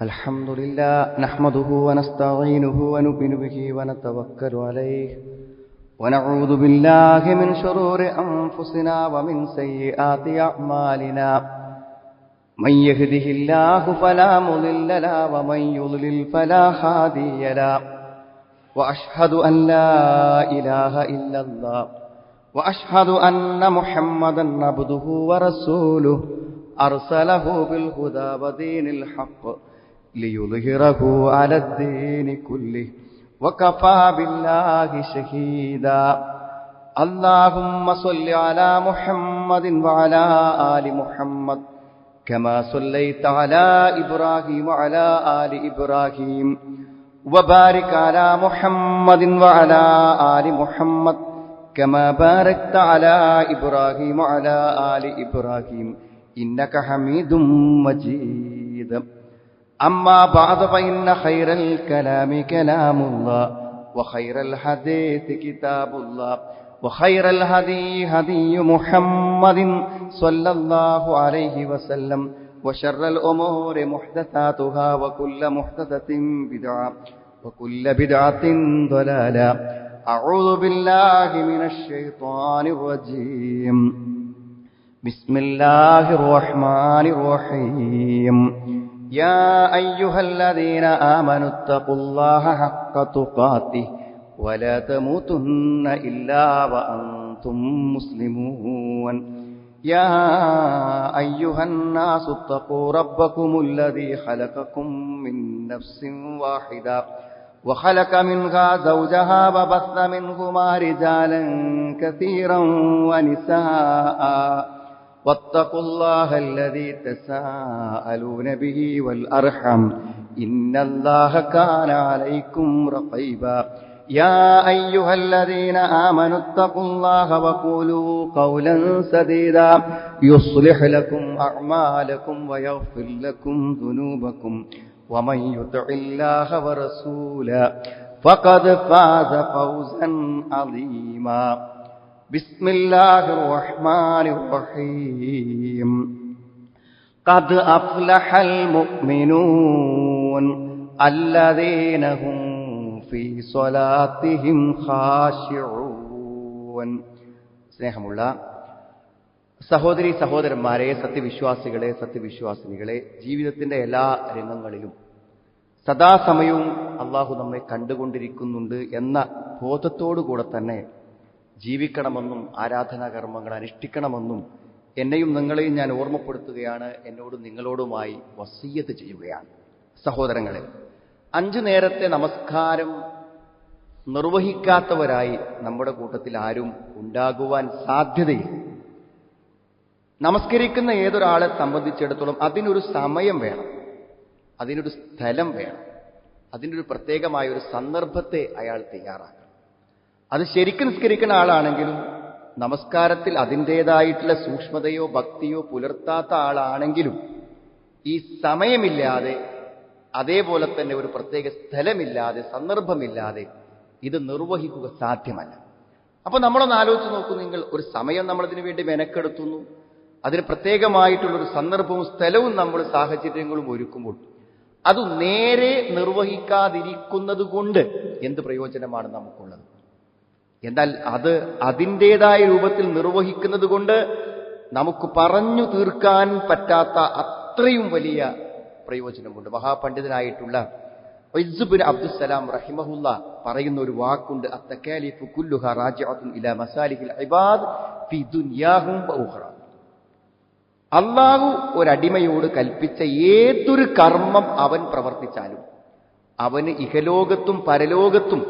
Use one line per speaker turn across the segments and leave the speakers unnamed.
الحمد لله نحمده ونستعينه ونؤمن به ونتوكل عليه ونعوذ بالله من شرور أنفسنا ومن سيئات أعمالنا من يهده الله فلا مضل له ومن يضلل فلا هادي له وأشهد أن لا إله إلا الله وأشهد أن محمدا عبده ورسوله أرسله بالهدى ودين الحق ليظهره على الدين كله وكفى بالله شهيدا اللهم صل على محمد وعلى آل محمد كما صليت على إبراهيم وعلى آل إبراهيم وبارك على محمد وعلى آل محمد كما باركت على إبراهيم وعلى آل إبراهيم إنك حميد مجيد أما بعد فإن خير الكلام كلام الله وخير الحديث كتاب الله وخير الهدي هدي محمد صلى الله عليه وسلم وشر الأمور محدثاتها وكل محدثة بدعة وكل بدعة ضلالة أعوذ بالله من الشيطان الرجيم بسم الله الرحمن الرحيم يا أيها الذين آمنوا اتقوا الله حق تقاته ولا تموتن إلا وأنتم مسلمون يا أيها الناس اتقوا ربكم الذي خلقكم من نفس واحدة وخلق منها زوجها وبث منهما رجالا كثيرا ونساء واتقوا الله الذي تساءلون به والأرحم إن الله كان عليكم رقيبا يا أيها الذين آمنوا اتقوا الله وقولوا قولا سديدا يصلح لكم أعمالكم ويغفر لكم ذنوبكم ومن يطع الله ورسوله فقد فاز فوزا عظيما بسم الله الرحمن الرحيم قد أفلح المؤمنون الذين هم في صلاتهم خاشعون സ്നേഹമുള്ള സഹോദരി സഹോദരന്മാരെ, സത്യവിശ്വാസികളെ സത്യവിശ്വാസിനികളെ, ജീവിതത്തിന്റെ എല്ലാ രംഗങ്ങളിലും സദാസമയവും അള്ളാഹു നമ്മെ കണ്ടുകൊണ്ടിരിക്കുന്നുണ്ട് എന്ന ബോധത്തോടുകൂടെ തന്നെ ജീവിക്കണമെന്നും ആരാധനാകർമ്മങ്ങൾ അനുഷ്ഠിക്കണമെന്നും എന്നെയും നിങ്ങളെയും ഞാൻ ഓർമ്മപ്പെടുത്തുകയാണ്. എന്നോടും നിങ്ങളോടുമായി വസിയ്യത്ത് ചെയ്യുകയാണ്. സഹോദരങ്ങളെ, 5 നേരത്തെ നമസ്കാരം നിർവഹിക്കാത്തവരായി നമ്മുടെ കൂട്ടത്തിൽ ആരും ഉണ്ടാകുവാൻ സാധ്യതയില്ല. നമസ്കരിക്കുന്ന ഏതൊരാളെ സംബന്ധിച്ചിടത്തോളം അതിനൊരു സമയം വേണം, അതിനൊരു സ്ഥലം വേണം, അതിനൊരു പ്രത്യേകമായ ഒരു സന്ദർഭത്തെ അയാൾ തയ്യാറാക്കണം. അത് ശരിക്കും നിസ്കരിക്കുന്ന ആളാണെങ്കിലും നമസ്കാരത്തിൽ അതിൻ്റെതായിട്ടുള്ള സൂക്ഷ്മതയോ ഭക്തിയോ പുലർത്താത്ത ആളാണെങ്കിലും ഈ സമയമില്ലാതെ, അതേപോലെ തന്നെ ഒരു പ്രത്യേക സ്ഥലമില്ലാതെ, സന്ദർഭമില്ലാതെ ഇത് നിർവഹിക്കുക സാധ്യമല്ല. അപ്പൊ നമ്മളൊന്ന് ആലോചിച്ച് നോക്കൂ. നിങ്ങൾ ഒരു സമയം നമ്മളതിനു വേണ്ടി മെനക്കെടുത്തുന്നു, അതിന് പ്രത്യേകമായിട്ടുള്ളൊരു സന്ദർഭവും സ്ഥലവും നമ്മൾ സാഹചര്യങ്ങളും ഒരുക്കുമ്പോൾ അത് നേരെ നിർവഹിക്കാതിരിക്കുന്നത് കൊണ്ട് എന്ത് പ്രയോജനമാണ് നമുക്കുള്ളത്? എന്നാൽ അത് അതിൻ്റെതായ രൂപത്തിൽ നിർവഹിക്കുന്നത് കൊണ്ട് നമുക്ക് പറഞ്ഞു തീർക്കാൻ പറ്റാത്ത അത്രയും വലിയ പ്രയോജനമുണ്ട്. മഹാപണ്ഡിതനായിട്ടുള്ള ഇസ്ബിൻ അബ്ദുസ്സലാം റഹിമഹുല്ല പറയുന്ന ഒരു വാക്കുണ്ട്, അത്തകാലിഫു കുല്ലുഹാ റാജിഅത്തുൻ ഇലാ മസാലിഹിൽ ഇബാദ് ഫി ദുനിയാഹും വ ഉഖ്റാ. അല്ലാഹു ഒരടിമയോട് കൽപ്പിച്ച ഏതൊരു കർമ്മം അവൻ പ്രവർത്തിച്ചാലും അവന് ഇഹലോകത്തും പരലോകത്തും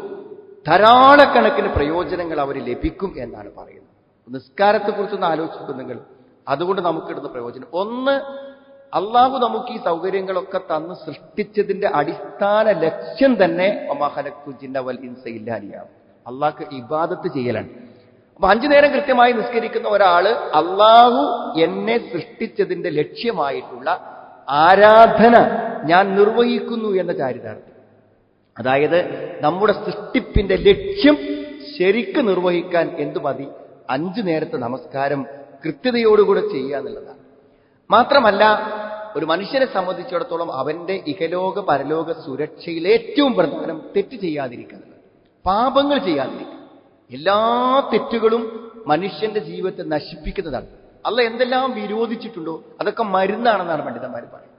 ധാരാളക്കണക്കിന് പ്രയോജനങ്ങൾ അവന് ലഭിക്കും എന്നാണ് പറയുന്നത്. നിസ്കാരത്തെക്കുറിച്ചൊന്ന് ആലോചിക്കും നിങ്ങൾ. അതുകൊണ്ട് നമുക്കിടുന്ന പ്രയോജനം ഒന്ന്, അള്ളാഹു നമുക്ക് ഈ സൗകര്യങ്ങളൊക്കെ തന്ന് സൃഷ്ടിച്ചതിന്റെ അടിസ്ഥാന ലക്ഷ്യം തന്നെ അള്ളാഹ്ക്ക് ഇബാദത്ത് ചെയ്യലാണ്. അപ്പൊ 5 നേരം കൃത്യമായി നിസ്കരിക്കുന്ന ഒരാള് അള്ളാഹു എന്നെ സൃഷ്ടിച്ചതിന്റെ ലക്ഷ്യമായിട്ടുള്ള ആരാധന ഞാൻ നിർവഹിക്കുന്നു എന്ന ചാരിതാർത്ഥ്യം. അതായത് നമ്മുടെ സൃഷ്ടിപ്പിന്റെ ലക്ഷ്യം ശരിക്ക് നിർവഹിക്കാൻ എന്തു മതി? 5 നേരത്തെ നമസ്കാരം കൃത്യതയോടുകൂടെ ചെയ്യുക എന്നുള്ളതാണ്. മാത്രമല്ല ഒരു മനുഷ്യനെ സംബന്ധിച്ചിടത്തോളം അവന്റെ ഇഹലോക പരലോക സുരക്ഷയിൽ ഏറ്റവും പ്രധാനം തെറ്റ് ചെയ്യാതിരിക്കുക, പാപങ്ങൾ ചെയ്യാതിരിക്കുക. എല്ലാ തെറ്റുകളും മനുഷ്യന്റെ ജീവിതത്തെ നശിപ്പിക്കുന്നതാണ്. അള്ളാഹ് എന്തെല്ലാം വിരോധിച്ചിട്ടുണ്ടോ അതൊക്കെ മരുന്നാണെന്നാണ് പണ്ഡിതന്മാർ പറയുന്നത്.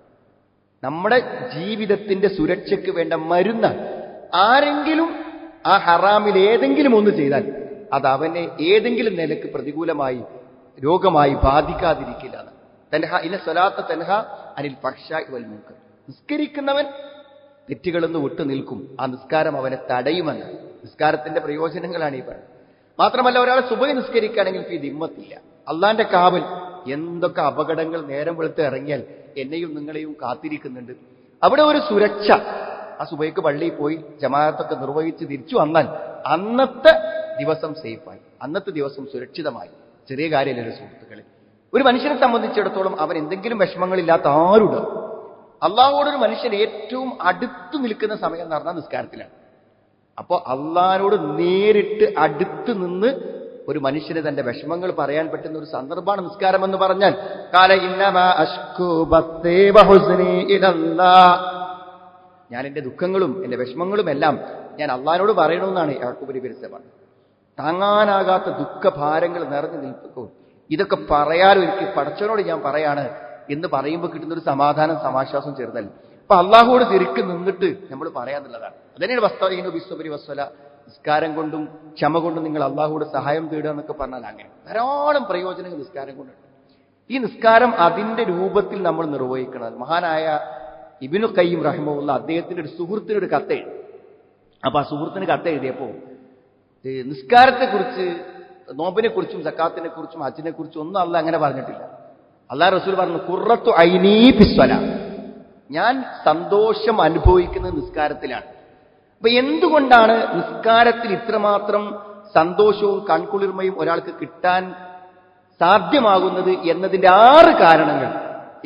നമ്മുടെ ജീവിതത്തിന്റെ സുരക്ഷയ്ക്ക് വേണ്ട മരുന്നാണ്. ആരെങ്കിലും ആ ഹറാമിൽ ഏതെങ്കിലും ഒന്ന് ചെയ്താൽ അത് അവനെ ഏതെങ്കിലും നിലക്ക് പ്രതികൂലമായി രോഗമായി ബാധിക്കാതിരിക്കില്ല. തൻഹ ഇന്ന സ്വലാത്ത തൻഹ അനിൽ ഫഹ്ശാഇ വൽ മുൻകർ. നിസ്കരിക്കുന്നവൻ തെറ്റുകളൊന്ന് വിട്ടു നിൽക്കും, ആ നിസ്കാരം അവനെ തടയുമെന്ന്. നിസ്കാരത്തിന്റെ പ്രയോജനങ്ങളാണ് ഈ പറയുന്നത്. മാത്രമല്ല, ഒരാൾ സുബഹി നിസ്കരിക്കുകയാണെങ്കിൽ ഈ ദിമ്മത്തില്ല, അള്ളാന്റെ കാവൽ. എന്തൊക്കെ അപകടങ്ങൾ നേരം വെളുത്ത് ഇറങ്ങിയാൽ എന്നെയും നിങ്ങളെയും കാത്തിരിക്കുന്നുണ്ട്. അവിടെ ഒരു സുരക്ഷ. ആ സുബഹിക്ക് പള്ളിയിൽ പോയി ജമാഅത്തൊക്കെ നിർവഹിച്ച് തിരിച്ചു വന്നാൽ അന്നത്തെ ദിവസം സേഫായി, അന്നത്തെ ദിവസം സുരക്ഷിതമായി. ചെറിയ കാര്യമല്ലല്ലോ സുഹൃത്തുക്കളെ. ഒരു മനുഷ്യനെ സംബന്ധിച്ചിടത്തോളം അവൻ എന്തെങ്കിലും വിഷമങ്ങളില്ലാത്ത ആരുണ്ട്. അള്ളാഹുവോടൊരു മനുഷ്യൻ ഏറ്റവും അടുത്ത് നിൽക്കുന്ന സമയം എന്ന് പറഞ്ഞാൽ നിസ്കാരത്തിലാണ്. അപ്പോൾ അള്ളാഹിനോട് നേരിട്ട് അടുത്ത് നിന്ന് ഒരു മനുഷ്യന് തന്റെ വിഷമങ്ങൾ പറയാൻ പറ്റുന്ന ഒരു സന്ദർഭമാണ് നിസ്കാരം എന്ന് പറഞ്ഞാൽ. ഞാൻ എന്റെ ദുഃഖങ്ങളും എന്റെ വിഷമങ്ങളും എല്ലാം ഞാൻ അള്ളാഹിനോട് പറയണമെന്നാണ് യാക്കൂബ് നബി പറഞ്ഞത്. താങ്ങാനാകാത്ത ദുഃഖഭാരങ്ങൾ നിറഞ്ഞു നിൽക്കും. ഇതൊക്കെ പറയാനും എനിക്ക് പടച്ചവനോട് ഞാൻ പറയാണ് എന്ന് പറയുമ്പോൾ കിട്ടുന്നൊരു സമാധാനം സമാശ്വാസം ചെറുതല്ല. അപ്പൊ അള്ളാഹുവോട് തിരിക്ക് നിന്നിട്ട് നമ്മൾ പറയാന്നുള്ളതാണ്. അതന്നെയാണ് വസ്തഈനു ബിസ്സബ്രി വസ്സലാ. നിസ്കാരം കൊണ്ടും ക്ഷമ കൊണ്ടും നിങ്ങൾ അള്ളാഹുവോട് സഹായം തേടുക എന്നൊക്കെ പറഞ്ഞാൽ അങ്ങനെ ധാരാളം പ്രയോജനങ്ങൾ നിസ്കാരം കൊണ്ടുണ്ട്. ഈ നിസ്കാരം അതിന്റെ രൂപത്തിൽ നമ്മൾ നിർവഹിക്കണം. മഹാനായ ഇബ്നു ഖയ്യിം റഹിമഹുല്ലാഹ് അദ്ദേഹത്തിന്റെ ഒരു സുഹൃത്തിനൊരു കത്തെഴുതി. അപ്പൊ ആ സുഹൃത്തിന് കത്തെഴുതിയപ്പോ നിസ്കാരത്തെക്കുറിച്ച്, നോമ്പിനെ കുറിച്ചും സക്കാത്തിനെ കുറിച്ചും ഹജ്ജിനെ കുറിച്ചും ഒന്നും അള്ളാഹ് അങ്ങനെ പറഞ്ഞിട്ടില്ല. അള്ളാഹ് റസൂൽ പറഞ്ഞു, ഖുർറത്തു ഐനീ ഫിസ്സലാ, ഞാൻ സന്തോഷം അനുഭവിക്കുന്നത് നിസ്കാരത്തിലാണ്. അപ്പൊ എന്തുകൊണ്ടാണ് നിസ്കാരത്തിൽ ഇത്രമാത്രം സന്തോഷവും കൺകുളിർമയും ഒരാൾക്ക് കിട്ടാൻ സാധ്യമാകുന്നത് എന്നതിന്റെ 6 കാരണങ്ങൾ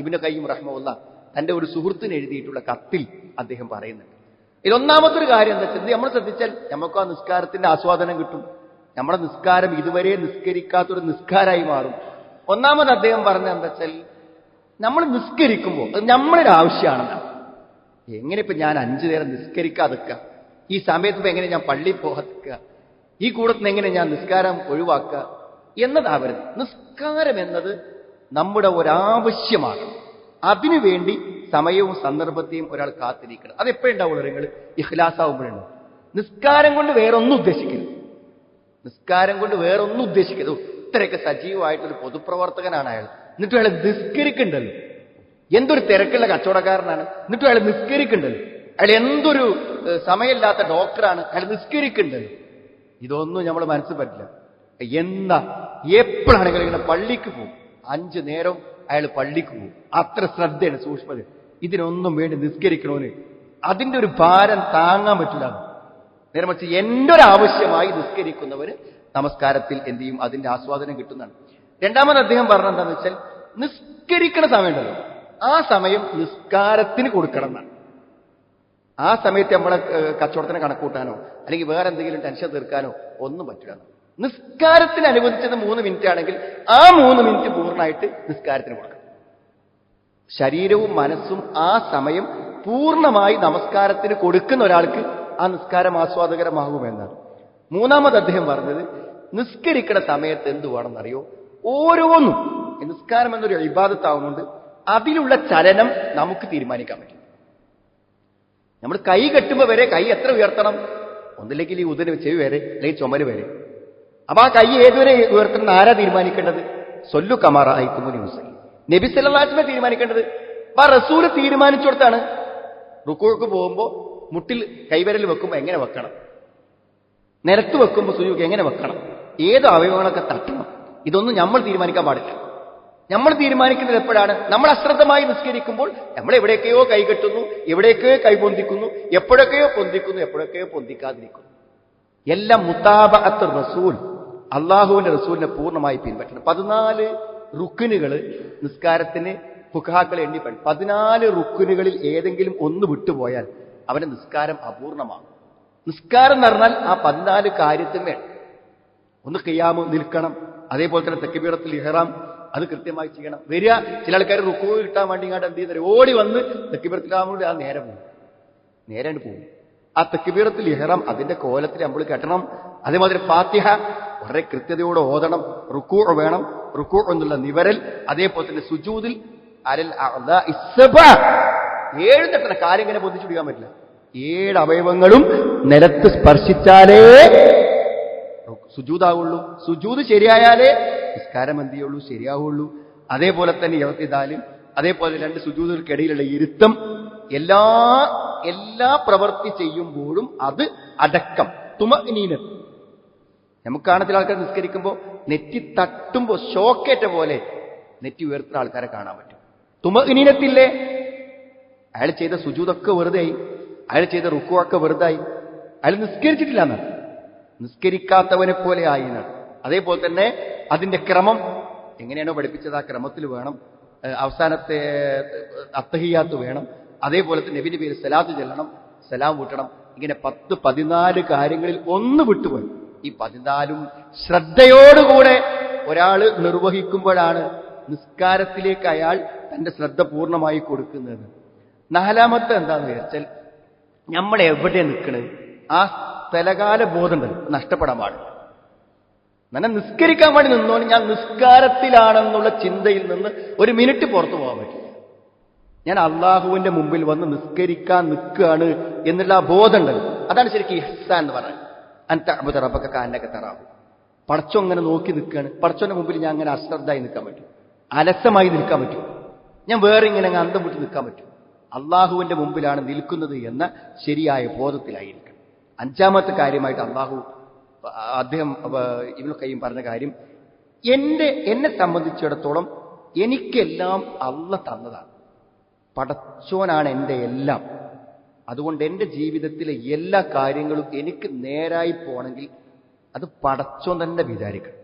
ഇബ്നു ഖയ്യിം റഹിമഹുല്ലാഹ് തന്റെ ഒരു സുഹൃത്തിന് എഴുതിയിട്ടുള്ള കത്തിൽ അദ്ദേഹം പറയുന്നുണ്ട്. ഇതിലൊന്നാമത്തെ ഒരു കാര്യം എന്താ വെച്ചാൽ, നമ്മൾ ശ്രദ്ധിച്ചാൽ നമുക്ക് ആ നിസ്കാരത്തിന്റെ ആസ്വാദനം കിട്ടും. നമ്മുടെ നിസ്കാരം ഇതുവരെ നിസ്കരിക്കാത്തൊരു നിസ്കാരമായി മാറും. ഒന്നാമത് അദ്ദേഹം പറഞ്ഞ എന്താ വെച്ചാൽ, നമ്മൾ നിസ്കരിക്കുമ്പോൾ അത് നമ്മളൊരു ആവശ്യമാണെന്നാണ്. എങ്ങനെ ഇപ്പൊ ഞാൻ 5 നേരം നിസ്കരിക്കാതിക്കുക, ഈ സമയത്ത് ഇപ്പൊ എങ്ങനെ ഞാൻ പള്ളിയിൽ പോകാതിക്കുക, ഈ കൂടത്തിന് എങ്ങനെ ഞാൻ നിസ്കാരം ഒഴിവാക്കുക എന്നതാവരുത്. നിസ്കാരം എന്നത് നമ്മുടെ ഒരാവശ്യമാണ്. അതിനുവേണ്ടി സമയവും സന്ദർഭത്തെയും ഒരാൾ കാത്തിരിക്കണം. അതെപ്പോഴുണ്ടാവുള്ളൂ, നിങ്ങൾ ഇഖ്ലാസാവുമ്പോഴുണ്ട്. നിസ്കാരം കൊണ്ട് വേറൊന്നും ഉദ്ദേശിക്കരുത്. നിസ്കാരം കൊണ്ട് വേറൊന്നും ഉദ്ദേശിക്കരുത്. ഇത്രയൊക്കെ സജീവമായിട്ടൊരു പൊതുപ്രവർത്തകനാണ് അയാൾ, എന്നിട്ടും അയാൾ നിസ്കരിക്കണ്ടല്ലോ. എന്തൊരു തിരക്കുള്ള കച്ചവടക്കാരനാണ്, എന്നിട്ടും അയാൾ നിസ്കരിക്കണ്ടല്ലോ. അയാൾ എന്തൊരു സമയമില്ലാത്ത ഡോക്ടറാണ്, അയാൾ നിസ്കരിക്കണ്ടല്ലോ. ഇതൊന്നും നമ്മൾ മനസ്സിൽ പറ്റില്ല. എന്താ എപ്പോഴാണെങ്കിൽ ഇങ്ങനെ പള്ളിക്ക് പോകും, 5 നേരം അയാൾ പള്ളിക്ക് പോകും. അത്ര ശ്രദ്ധയാണ്, സൂക്ഷ്മത. ഇതിനൊന്നും വേണ്ടി നിസ്കരിക്കണോന് അതിന്റെ ഒരു ഭാരം താങ്ങാൻ പറ്റില്ല. നേരെ മറിച്ച് എന്റെ ഒരു ആവശ്യമായി നിസ്കരിക്കുന്നവര് നമസ്കാരത്തിൽ എന്ത് ചെയ്യും, അതിന്റെ ആസ്വാദനം കിട്ടുന്നതാണ്. രണ്ടാമത് അദ്ദേഹം പറഞ്ഞെന്താന്ന് വെച്ചാൽ, നിസ്കരിക്കണ സമയമുണ്ടല്ലോ, ആ സമയം നിസ്കാരത്തിന് കൊടുക്കണം എന്നാണ്. ആ സമയത്ത് നമ്മളെ കച്ചവടത്തിന് കണക്കൂട്ടാനോ അല്ലെങ്കിൽ വേറെ എന്തെങ്കിലും ടെൻഷൻ തീർക്കാനോ ഒന്നും പറ്റില്ല. നിസ്കാരത്തിന് അനുവദിച്ചത് 3 മിനിറ്റ് ആണെങ്കിൽ ആ 3 മിനിറ്റ് പൂർണ്ണമായിട്ട് നിസ്കാരത്തിന് കൊടുക്കണം. ശരീരവും മനസ്സും ആ സമയം പൂർണ്ണമായി നമസ്കാരത്തിന് കൊടുക്കുന്ന ഒരാൾക്ക് ആ നിസ്കാരം ആസ്വാദകരമാകുമെന്നാണ്. മൂന്നാമത് അദ്ദേഹം പറഞ്ഞത്, നിസ്കരിക്കുന്ന സമയത്ത് എന്ത് വേണമെന്നറിയോ, ഓരോന്നും നിസ്കാരം എന്നൊരു ഇബാദത്താവുന്നുണ്ട്, അതിലുള്ള ചലനം നമുക്ക് തീരുമാനിക്കാൻ പറ്റും. നമ്മൾ കൈ കെട്ടുമ്പോൾ വരെ കൈ എത്ര ഉയർത്തണം, ഒന്നില്ലെങ്കിൽ ഈ ഉദര ചെവി വരെ അല്ലെങ്കിൽ ചുമല് വരെ. അപ്പൊ ആ കൈ ഏതുവരെ ഉയർത്തണം ആരാ തീരുമാനിക്കേണ്ടത്? സൊല്ലു കമാറ അയ്ത്തുമുനി മുസല്ലി, നബി സല്ലല്ലാഹു അലൈഹി വസല്ലം തീരുമാനിക്കേണ്ടത്. അപ്പൊ ആ റസൂല് തീരുമാനിച്ചു കൊടുത്താണ്. റുക്കൂക്ക് പോകുമ്പോൾ മുട്ടിൽ കൈവിരൽ വെക്കുമ്പോൾ എങ്ങനെ വെക്കണം, നിലത്ത് വെക്കുമ്പോൾ സുജൂക്ക് എങ്ങനെ വെക്കണം, ഏത് അവയവങ്ങളൊക്കെ തട്ടണം, ഇതൊന്നും നമ്മൾ തീരുമാനിക്കാൻ പാടില്ല. നമ്മൾ തീരുമാനിക്കുന്നത് എപ്പോഴാണ്? നമ്മൾ അശ്രദ്ധമായി നിസ്കരിക്കുമ്പോൾ നമ്മൾ എവിടെയൊക്കെയോ കൈ കെട്ടുന്നു, എവിടെയൊക്കെയോ കൈ പൊന്തിക്കുന്നു, എപ്പോഴൊക്കെയോ പൊന്തിക്കുന്നു, എപ്പോഴൊക്കെയോ പൊന്തിക്കാതിരിക്കുന്നു. എല്ലാം മുതാബഅത്ത് റസൂൽ, അള്ളാഹുവിന്റെ റസൂലിനെ പൂർണ്ണമായി പിൻപറ്റണം. 14 റുക്നുകൾ നിസ്കാരത്തിന് ഫുഖഹാക്കൾ എണ്ണി 14 റുക്നുകളിൽ ഏതെങ്കിലും ഒന്ന് വിട്ടുപോയാൽ അവന്റെ നിസ്കാരം അപൂർണമാകും. നിസ്കാരം എന്ന് പറഞ്ഞാൽ ആ 14 കാര്യത്തിന് വേണം. ഒന്ന് ഖിയാമ് നിൽക്കണം, അതേപോലെ തന്നെ തക്ബീറത്തുൽ ഇഹ്റാം, അത് കൃത്യമായി ചെയ്യണം. വരിക ചില ആൾക്കാർ റുക്കൂ കിട്ടാൻ വേണ്ടി ഇങ്ങോട്ട് എന്ത് ചെയ്യുന്നത്, ഓടി വന്ന് തക്ബീറത്തുൽ ആ നേരെ പോകും, നേരെ പോകും. ആ തക്ബീറത്തുൽ ഇഹ്റാം അതിന്റെ കോലത്തിൽ നമ്മൾ കെട്ടണം. അതേമാതിരി ഫാത്തിഹ വളരെ കൃത്യതയോടെ ഓതണം. റുക്കൂ വേണം, റുക്കൂ എന്നുള്ള നിവരൽ. അതേപോലെ തന്നെ സുജൂദിൽ അലൽ അഅ്ദാഇ സബഅ 7 തട്ടണ കാര്യം ഇങ്ങനെ പൊതിച്ചു പിടിക്കാൻ പറ്റില്ല. 7 അവയവങ്ങളും നിലത്ത് സ്പർശിച്ചാലേ സുജൂദാവുള്ളൂ. സുജൂദ് ശരിയായാലേ നിസ്കാരം എന്ത് ചെയ്യുള്ളൂ, ശരിയാവുള്ളൂ. അതേപോലെ തന്നെ ഇഅ്തിദാല്, അതേപോലെ 2 സുജൂദുകൾക്കിടയിലുള്ള ഇരുത്തം, എല്ലാ പ്രവൃത്തി ചെയ്യുമ്പോഴും അത് അടക്കം തുമഅ്നീനത്ത്. നമുക്കാണ് ചില ആൾക്കാർ നിസ്കരിക്കുമ്പോൾ നെറ്റി തട്ടുമ്പോൾ ഷോക്കേറ്റ പോലെ നെറ്റി ഉയർത്തുന്ന ആൾക്കാരെ കാണാൻ പറ്റും. തുമഅ്നീനത്തില്ലേ, അയാൾ ചെയ്ത സുജൂദൊക്കെ വെറുതെയായി, അയാൾ ചെയ്ത റുക്കുവൊക്കെ വെറുതായി, അയാൾ നിസ്കരിച്ചിട്ടില്ല എന്നാണ്, നിസ്കരിക്കാത്തവനെ പോലെ ആയി എന്നാണ്. അതേപോലെ തന്നെ അതിന്റെ ക്രമം എങ്ങനെയാണോ പഠിപ്പിച്ചത് ആ ക്രമത്തിൽ വേണം. അവസാനത്തെ അത്തഹിയാത്ത് വേണം. അതേപോലെ തന്നെ നബിയുടെ പേര് സലാത്ത് ചെല്ലണം, സലാം വീട്ടണം. ഇങ്ങനെ 10-14 കാര്യങ്ങളിൽ ഒന്ന് വിട്ടുപോയി. ഈ 14ഉം ശ്രദ്ധയോടുകൂടെ ഒരാൾ നിർവഹിക്കുമ്പോഴാണ് നിസ്കാരത്തിലേക്ക് അയാൾ തന്റെ ശ്രദ്ധ പൂർണ്ണമായി കൊടുക്കുന്നത്. 4-മത്തെ എന്താന്ന് വിചാരിച്ചാൽ നമ്മൾ എവിടെ നിൽക്കണത് ആ സ്ഥലകാല ബോധം നഷ്ടപ്പെടാൻ പാടില്ല. എന്നെ നിസ്കരിക്കാൻ വേണ്ടി നിന്നോണ്ട് ഞാൻ നിസ്കാരത്തിലാണെന്നുള്ള ചിന്തയിൽ നിന്ന് ഒരു മിനിറ്റ് പുറത്തു പോകാൻ പറ്റില്ല. ഞാൻ അള്ളാഹുവിന്റെ മുമ്പിൽ വന്ന് നിസ്കരിക്കാൻ നിൽക്കുകയാണ് എന്നുള്ള ആ ബോധമുണ്ടല്ലോ, അതാണ് ശരിക്കും ഇഹ്സാൻ എന്ന് പറയുന്നത്. അൻതഅ്ബുദ റബ്ബക കഅന്നക തറാഹു. പടച്ചോൻ അങ്ങനെ നോക്കി നിൽക്കുകയാണ്, പടച്ചോന്റെ മുമ്പിൽ ഞാൻ അങ്ങനെ അശ്രദ്ധമായി നിൽക്കാൻ പറ്റും, അലസമായി നിൽക്കാൻ പറ്റും, ഞാൻ വേറെ ഇങ്ങനെ അന്തം വിട്ട് നിൽക്കാൻ പറ്റും. അള്ളാഹുവിന്റെ മുമ്പിലാണ് നിൽക്കുന്നത് എന്ന ശരിയായ ബോധത്തിലായിരിക്കണം. 5-മത്തെ കാര്യമായിട്ട് അദ്ദേഹം ഇബ്നുൽ ഖയ്യിം പറഞ്ഞ കാര്യം, എന്നെ സംബന്ധിച്ചിടത്തോളം എനിക്കെല്ലാം അള്ളാഹ് തന്നതാണ്. പടച്ചോനാണ് എൻ്റെ എല്ലാം. അതുകൊണ്ട് എൻ്റെ ജീവിതത്തിലെ എല്ലാ കാര്യങ്ങളും എനിക്ക് നേരായി പോകണമെങ്കിൽ അത് പടച്ചോൻ തന്നെ വിചാരിക്കണം.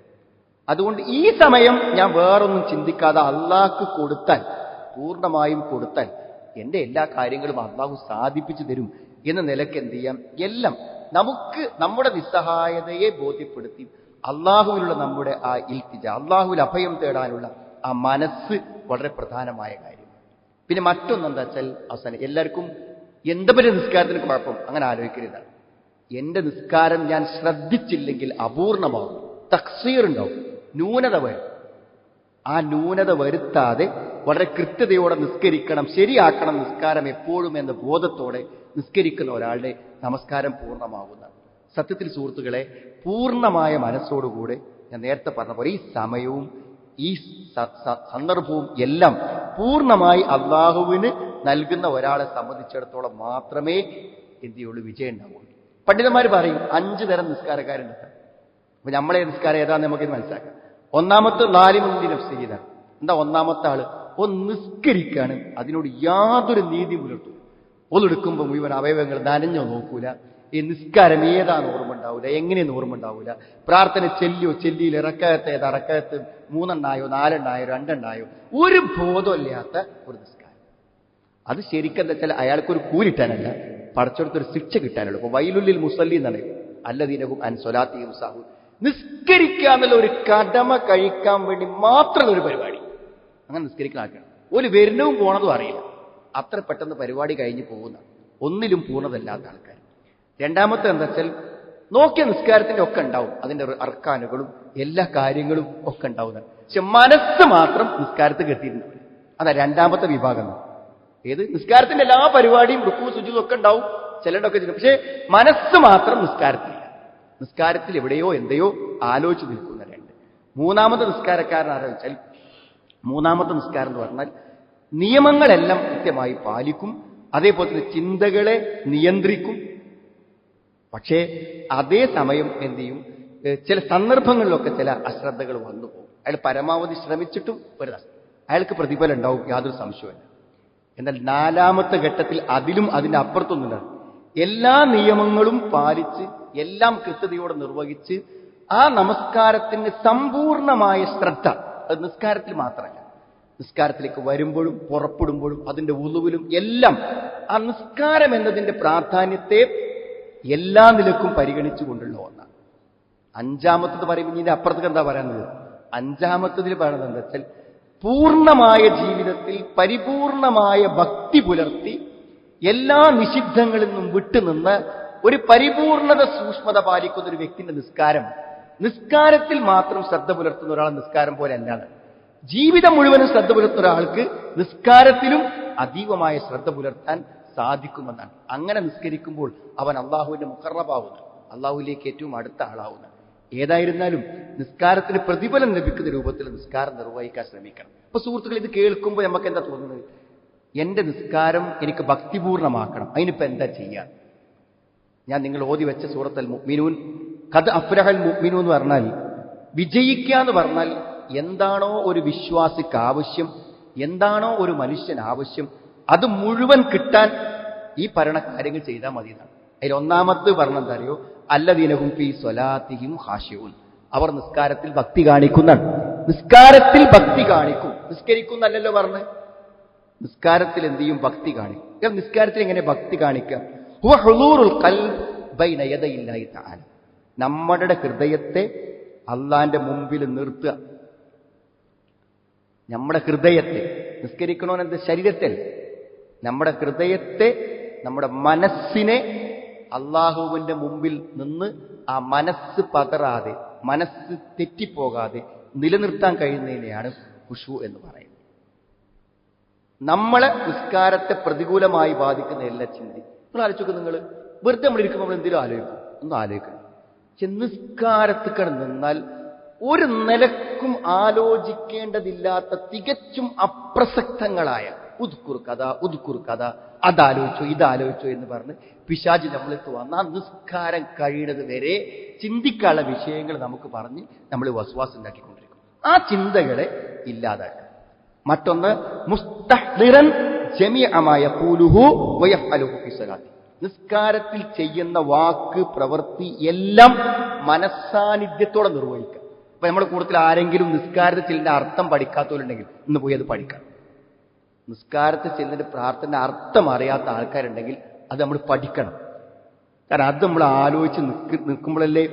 അതുകൊണ്ട് ഈ സമയം ഞാൻ വേറൊന്നും ചിന്തിക്കാതെ അള്ളാഹ്ക്ക് കൊടുത്താൽ, പൂർണ്ണമായും കൊടുത്താൽ എൻ്റെ എല്ലാ കാര്യങ്ങളും അള്ളാഹു സാധിപ്പിച്ചു തരും എന്ന നിലയ്ക്ക് എന്ത് ചെയ്യാം, എല്ലാം നമുക്ക് നമ്മുടെ നിസ്സഹായതയെ ബോധ്യപ്പെടുത്തി അള്ളാഹുവിലുള്ള നമ്മുടെ ആ ഇൽത്തിജ, അള്ളാഹുവിൽ അഭയം തേടാനുള്ള ആ മനസ്സ് വളരെ പ്രധാനമായ കാര്യം. പിന്നെ മറ്റൊന്നെന്താ വെച്ചാൽ, അവസാനം എല്ലാവർക്കും എന്താ പറ്റിയ നിസ്കാരത്തിന് കുഴപ്പം അങ്ങനെ ആലോചിക്കരുതാണ്. എന്റെ നിസ്കാരം ഞാൻ ശ്രദ്ധിച്ചില്ലെങ്കിൽ അപൂർണമാവും, തക്സീർ ഉണ്ടാവും, ന്യൂനത വരും. ആ ന്യൂനത വരുത്താതെ വളരെ കൃത്യതയോടെ നിസ്കരിക്കണം, ശരിയാക്കണം നിസ്കാരം എപ്പോഴും എന്ന ബോധത്തോടെ നിസ്കരിക്കുന്ന ഒരാളുടെ നമസ്കാരം പൂർണ്ണമാകുന്നതാണ്. സത്യത്തിൽ സുഹൃത്തുക്കളെ, പൂർണ്ണമായ മനസ്സോടുകൂടെ ഞാൻ നേരത്തെ പറഞ്ഞ പോലെ ഈ സമയവും ഈ സന്ദർഭവും എല്ലാം പൂർണ്ണമായി അള്ളാഹുവിന് നൽകുന്ന ഒരാളെ സംബന്ധിച്ചിടത്തോളം മാത്രമേ എന്ത് ചെയ്യുള്ളൂ, വിജയം ഉണ്ടാവുള്ളൂ. പണ്ഡിതന്മാർ പറയും 5 തരം നിസ്കാരക്കാരുണ്ട്. അപ്പൊ നമ്മളെ നിസ്കാരം ഏതാന്ന് നമുക്കിത് മനസ്സിലാക്കാം. 1-മത്തെ ലാലിമുൽ നഫ്സിഹിദാണ്. എന്താ 1-മത്തെ ആള്? നിസ്കരിക്കാണ്, അതിനോട് യാതൊരു നീതി പുലർത്തും. ഒന്നെടുക്കുമ്പോൾ മുഴുവൻ അവയവങ്ങൾ നനഞ്ഞോ നോക്കൂല, ഈ നിസ്കാരം ഏതാന്ന് ഓർമ്മ ഉണ്ടാവില്ല, എങ്ങനെയെന്ന് ഓർമ്മ ഉണ്ടാവില്ല, പ്രാർത്ഥന ചെല്ലിയിൽ ഇറക്കകത്ത് ഏതാ, ഇറക്കകത്ത് 3 എണ്ണായോ 4 എണ്ണായോ 2 എണ്ണായോ, ഒരു ബോധമില്ലാത്ത ഒരു നിസ്കാരം. അത് ശരിക്കെന്താ വെച്ചാൽ അയാൾക്കൊരു കൂലിട്ടാനല്ല, പടച്ചെടുത്തൊരു ശിക്ഷ കിട്ടാനുള്ളൂ. ഇപ്പൊ വൈലുല്ലിൽ മുസല്ലി എന്നാണ് അല്ലദീനഹും അൻ സ്വലാത്തിഹിം സാഹൂൻ. നിസ്കരിക്കുക എന്നുള്ള ഒരു കടമ കഴിക്കാൻ വേണ്ടി മാത്രമുള്ള ഒരു പരിപാടി. അങ്ങനെ നിസ്കരിക്കുന്ന ആൾക്കാണ് ഒരു വരുന്നവും പോണതും അറിയില്ല, അത്ര പെട്ടെന്ന് പരിപാടി കഴിഞ്ഞ് പോകുന്ന, ഒന്നിലും പൂർണ്ണതല്ലാത്ത ആൾക്കാർ. 2-മത്തെ എന്താ വെച്ചാൽ നോക്കിയ നിസ്കാരത്തിന്റെ ഒക്കെ ഉണ്ടാവും, അതിന്റെ അർക്കാനുകളും എല്ലാ കാര്യങ്ങളും ഒക്കെ ഉണ്ടാവുന്നതാണ്. പക്ഷെ മനസ്സ് മാത്രം നിസ്കാരത്തിൽ കെട്ടിയിട്ടുണ്ട്. അതാ 2-മത്തെ വിഭാഗം. ഏത് നിസ്കാരത്തിന്റെ എല്ലാ പരിപാടിയും റുക്കൂ സുജൂദും ഒക്കെ ഉണ്ടാവും, ചിലരൊക്കെ ചെയ്യും, പക്ഷെ മനസ്സ് മാത്രം നിസ്കാരത്തിലില്ല. നിസ്കാരത്തിൽ എവിടെയോ എന്തെയോ ആലോചിച്ച് നിൽക്കുന്ന 2. 3-മത്തെ നിസ്കാരക്കാരൻ ആരാ വെച്ചാൽ, 3-മത്തെ നിസ്കാരം എന്ന് പറഞ്ഞാൽ നിയമങ്ങളെല്ലാം കൃത്യമായി പാലിക്കും, അതേപോലെ തന്നെ ചിന്തകളെ നിയന്ത്രിക്കും. പക്ഷേ അതേ സമയം എന്ത് ചെയ്യും, ചില സന്ദർഭങ്ങളിലൊക്കെ ചില അശ്രദ്ധകൾ വന്നു പോകും. അയാൾ പരമാവധി ശ്രമിച്ചിട്ടും അയാൾക്ക് പ്രതിഫലം ഉണ്ടാവും, യാതൊരു സംശയമില്ല. എന്നാൽ 4-മത്തെ ഘട്ടത്തിൽ അതിലും അതിന്റെ അപ്പുറത്തൊന്നുമില്ല. എല്ലാ നിയമങ്ങളും പാലിച്ച് എല്ലാം കൃത്യതയോടെ നിർവഹിച്ച് ആ നമസ്കാരത്തിന് സമ്പൂർണമായ ശ്രദ്ധ, അത് നിസ്കാരത്തിൽ മാത്രമല്ല, നിസ്കാരത്തിലേക്ക് വരുമ്പോഴും പുറപ്പെടുമ്പോഴും അതിന്റെ ഉളുവിലും എല്ലാം ആ നിസ്കാരം എന്നതിന്റെ പ്രാധാന്യത്തെ എല്ലാ നിലക്കും പരിഗണിച്ചുകൊണ്ടുള്ള ഒന്നാണ്. 5-മത്തത് പറയുമ്പോൾ ഇതിന്റെ അപ്പുറത്തേക്ക് എന്താ പറയുന്നത്? 5-മത്തതിൽ പറയുന്നത് എന്താ വെച്ചാൽ പൂർണ്ണമായ ജീവിതത്തിൽ പരിപൂർണമായ ഭക്തി പുലർത്തി എല്ലാ നിഷിദ്ധങ്ങളിൽ നിന്നും വിട്ടുനിന്ന് ഒരു പരിപൂർണത സൂക്ഷ്മത പാലിക്കുന്ന ഒരു വ്യക്തിന്റെ നിസ്കാരത്തിൽ മാത്രം ശ്രദ്ധ പുലർത്തുന്ന ഒരാൾ നിസ്കാരം പോലെ അല്ലാതെ ജീവിതം മുഴുവനും ശ്രദ്ധ പുലർത്തുന്ന ഒരാൾക്ക് നിസ്കാരത്തിലും അതീവമായ ശ്രദ്ധ പുലർത്താൻ സാധിക്കുമെന്നാണ്. അങ്ങനെ നിസ്കരിക്കുമ്പോൾ അവൻ അള്ളാഹുവിന്റെ മുഖറബാവുന്നു, അള്ളാഹുവിലേക്ക് ഏറ്റവും അടുത്ത ആളാവുന്നു. ഏതായിരുന്നാലും നിസ്കാരത്തിന് പ്രതിഫലം ലഭിക്കുന്ന രൂപത്തിൽ നിസ്കാരം നിർവഹിക്കാൻ ശ്രമിക്കണം. അപ്പൊ സുഹൃത്തുക്കൾ, ഇത് കേൾക്കുമ്പോൾ നമുക്ക് എന്താ തോന്നുന്നത്? എന്റെ നിസ്കാരം എനിക്ക് ഭക്തിപൂർണ്ണമാക്കണം, അതിനിപ്പോ എന്താ ചെയ്യാൻ? ഞാൻ നിങ്ങൾ ഓതി വെച്ച സൂറത്തുൽ മുഅ്മിനൂൻ, ഖദ് അഫ്ലഹൽ മുഅ്മിനൂൻ എന്ന് പറഞ്ഞാൽ വിജയിക്കുക എന്ന് പറഞ്ഞാൽ എന്താണോ ഒരു വിശ്വാസിക്ക് ആവശ്യം, എന്താണോ ഒരു മനുഷ്യൻ ആവശ്യം, അത് മുഴുവൻ കിട്ടാൻ ഈ പറയണ കാര്യങ്ങൾ ചെയ്താൽ മതി എന്നാണ്. അതിൽ ഒന്നാമത് പറഞ്ഞെന്താ അറിയോ? അല്ലദീനഹും ഫീ സ്വലാത്തിഹിം ഖാശിഊൻ. അവർ നിസ്കാരത്തിൽ ഭക്തി കാണിക്കുന്നതാണ്. നിസ്കാരത്തിൽ ഭക്തി കാണിക്കും. നിസ്കരിക്കുന്നല്ലോ പറഞ്ഞ്, നിസ്കാരത്തിൽ എന്ത് ചെയ്യും? ഭക്തി കാണിക്കും. നിസ്കാരത്തിൽ എങ്ങനെ ഭക്തി കാണിക്കുക? ഹുവ ഹുളൂറുൽ ഖൽബ് ബൈന യദയില്ലാഹി തആല. നമ്മുടെ ഹൃദയത്തെ അള്ളാന്റെ മുമ്പിൽ നിർത്തുക. നമ്മുടെ ഹൃദയത്തെ, നിസ്കരിക്കണമെന്നത് ശരീരത്തിൽ, നമ്മുടെ ഹൃദയത്തെ, നമ്മുടെ മനസ്സിനെ അള്ളാഹുവിന്റെ മുമ്പിൽ നിന്ന് ആ മനസ്സ് പതറാതെ, മനസ്സ് തെറ്റിപ്പോകാതെ നിലനിർത്താൻ കഴിയുന്നതിനെയാണ് ഖുശൂ എന്ന് പറയുന്നത്. നമ്മളെ നിസ്കാരത്തെ പ്രതികൂലമായി ബാധിക്കുന്ന എല്ലാ ചിന്തയും നിങ്ങൾ ആലോചിക്കും. നിങ്ങൾ വെറുതെ നമ്മൾ ഇരിക്കുമ്പോൾ നമ്മൾ എന്തെങ്കിലും ആലോചിക്കും? ഒന്നും ആലോചിക്കണം. പക്ഷെ നിസ്കാരത്തിൽ നിന്നാൽ ഒരു നിലക്കും ആലോചിക്കേണ്ടതില്ലാത്ത തികച്ചും അപ്രസക്തങ്ങളായ ഉദ്കുർ കഥ, അതാലോചിച്ചോ ഇതാലോചിച്ചോ എന്ന് പറഞ്ഞ് പിശാച് നമ്മളിട്ട് വന്ന ആ നിസ്കാരം കഴിയുന്നത് വരെ ചിന്തിക്കാനുള്ള വിഷയങ്ങൾ നമുക്ക് പറഞ്ഞ് നമ്മൾ വസ്വാസ് ഉണ്ടാക്കിക്കൊണ്ടിരിക്കും. ആ ചിന്തകളെ ഇല്ലാതാക്കുക. മറ്റൊന്ന് മുസ്തഹ്ദിറൻ ജമീഅ മാ യഖൂലുഹു വയഫ്അലുഹു ഫി സ്വലാത്തി. നിസ്കാരത്തിൽ ചെയ്യുന്ന വാക്ക് പ്രവൃത്തി എല്ലാം മനസ്സാന്നിധ്യത്തോടെ നിർവഹിക്കുക. അപ്പൊ നമ്മുടെ കൂട്ടത്തിൽ ആരെങ്കിലും നിസ്കാരത്തിൽ ചെല്ലിന്റെ അർത്ഥം പഠിക്കാത്തവരുണ്ടെങ്കിൽ ഇന്ന് പോയി അത് പഠിക്കാം. നിസ്കാരത്തിൽ ചെല്ലിന്റെ പ്രാർത്ഥന അർത്ഥം അറിയാത്ത ആൾക്കാരുണ്ടെങ്കിൽ അത് നമ്മൾ പഠിക്കണം. കാരണം അത് നമ്മൾ ആലോചിച്ച് നിൽക്കുമ്പോഴല്ലേ